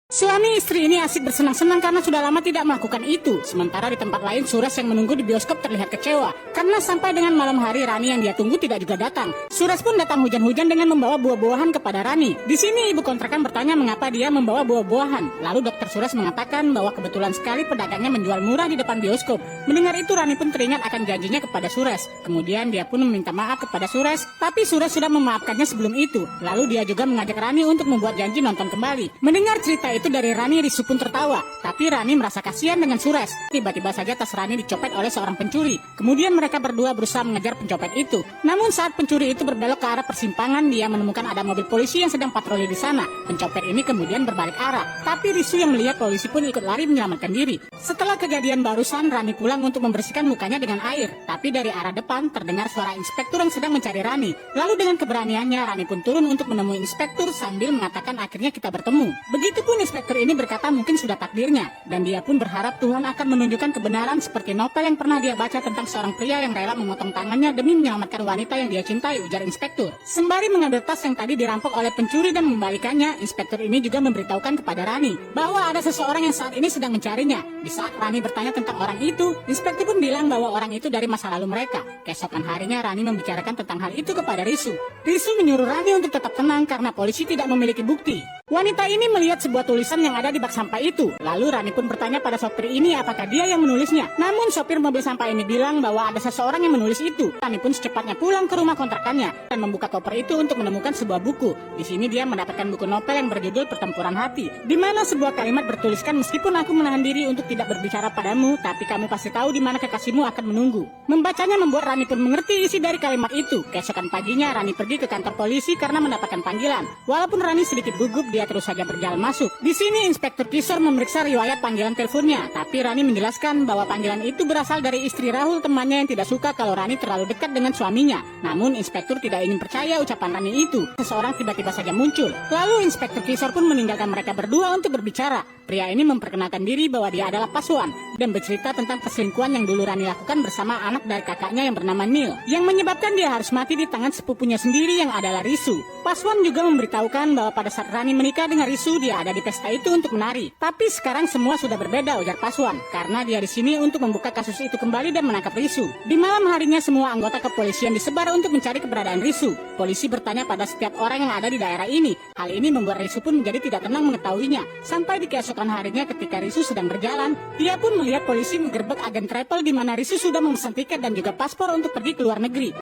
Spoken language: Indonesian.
Suami istri ini asik bersenang-senang karena sudah lama tidak melakukan itu. Sementara di tempat lain, Suras yang menunggu di bioskop terlihat kecewa karena sampai dengan malam hari Rani yang dia tunggu tidak juga datang. Suras pun datang hujan-hujan dengan membawa buah-buahan kepada Rani. Di sini ibu kontrakan bertanya mengapa dia membawa buah-buahan. Lalu dokter Suras mengatakan bahwa kebetulan sekali pedagangnya menjual murah di depan bioskop. Mendengar itu Rani pun teringat akan janjinya kepada Suras. Kemudian dia pun meminta maaf kepada Suras, tapi Suras sudah memaafkannya sebelum itu. Lalu dia juga mengajak Rani untuk membuat janji nonton kembali. Mendengar cerita itu dari Rani, Risu pun tertawa. Tapi Rani merasa kasihan dengan Suras. Tiba-tiba saja tas Rani dicopet oleh seorang pencuri. Kemudian mereka berdua berusaha mengejar pencopet itu. Namun saat pencuri itu berbelok ke arah persimpangan, dia menemukan ada mobil polisi yang sedang patroli di sana. Pencopet ini kemudian berbalik arah. Tapi Risu yang melihat polisi pun ikut lari menyelamatkan diri. Setelah kejadian barusan, Rani pulang untuk membersihkan mukanya dengan air. Tapi dari arah depan terdengar suara inspektur yang sedang mencari Rani. Lalu dengan keberaniannya Rani pun turun untuk menemui inspektur sambil mengatakan akhirnya kita bertemu. Begitupun inspektur ini berkata mungkin sudah takdirnya, dan dia pun berharap Tuhan akan menunjukkan kebenaran seperti novel yang pernah dia baca tentang seorang pria yang rela memotong tangannya demi menyelamatkan wanita yang dia cintai, ujar inspektur. Sembari mengambil tas yang tadi dirampok oleh pencuri dan membalikannya, inspektur ini juga memberitahukan kepada Rani bahwa ada seseorang yang saat ini sedang mencarinya. Di saat Rani bertanya tentang orang itu, inspektur pun bilang bahwa orang itu dari masa lalu mereka. Keesokan harinya Rani membicarakan tentang hal itu kepada Risu. Risu menyuruh Rani untuk tetap tenang karena polisi tidak memiliki bukti. Wanita ini melihat sebuah tulisan yang ada di bak sampah itu. Lalu Rani pun bertanya pada sopir ini apakah dia yang menulisnya. Namun sopir mobil sampah ini bilang bahwa ada seseorang yang menulis itu. Rani pun secepatnya pulang ke rumah kontrakannya dan membuka koper itu untuk menemukan sebuah buku. Di sini dia mendapatkan buku novel yang berjudul Pertempuran Hati, di mana sebuah kalimat bertuliskan meskipun aku menahan diri untuk tidak berbicara padamu, tapi kamu pasti tahu di mana kekasihmu akan menunggu. Membacanya membuat Rani pun mengerti isi dari kalimat itu. Keesokan paginya Rani pergi ke kantor polisi karena mendapatkan panggilan. Walaupun Rani sedikit gugup, dia terus saja berjalan masuk. Di sini Inspektur Kisor memeriksa riwayat panggilan teleponnya, tapi Rani menjelaskan bahwa panggilan itu berasal dari istri Rahul, temannya yang tidak suka kalau Rani terlalu dekat dengan suaminya. Namun Inspektur tidak ingin percaya ucapan Rani itu. Seseorang tiba-tiba saja muncul. Lalu Inspektur Kisor pun meninggalkan mereka berdua untuk berbicara. Pria ini memperkenalkan diri bahwa dia adalah Paswan dan bercerita tentang perselingkuhan yang dulu Rani lakukan bersama anak dari kakaknya yang bernama Neil, yang menyebabkan dia harus mati di tangan sepupunya sendiri yang adalah Risu. Paswan juga memberitahukan bahwa pada saat Rani menikah dengan Risu, dia ada di pesta itu untuk menari. Tapi sekarang semua sudah berbeda, ujar Paswan, karena dia di sini untuk membuka kasus itu kembali dan menangkap Risu. Di malam harinya semua anggota kepolisian disebar untuk mencari keberadaan Risu. Polisi bertanya pada setiap orang yang ada di daerah ini. Hal ini membuat Risu pun menjadi tidak tenang mengetahuinya. Sampai di keesokan harinya ketika Risu sedang berjalan, dia pun melihat polisi menggerbek agen travel di mana Risu sudah memesan tiket dan juga paspor untuk pergi ke luar negeri.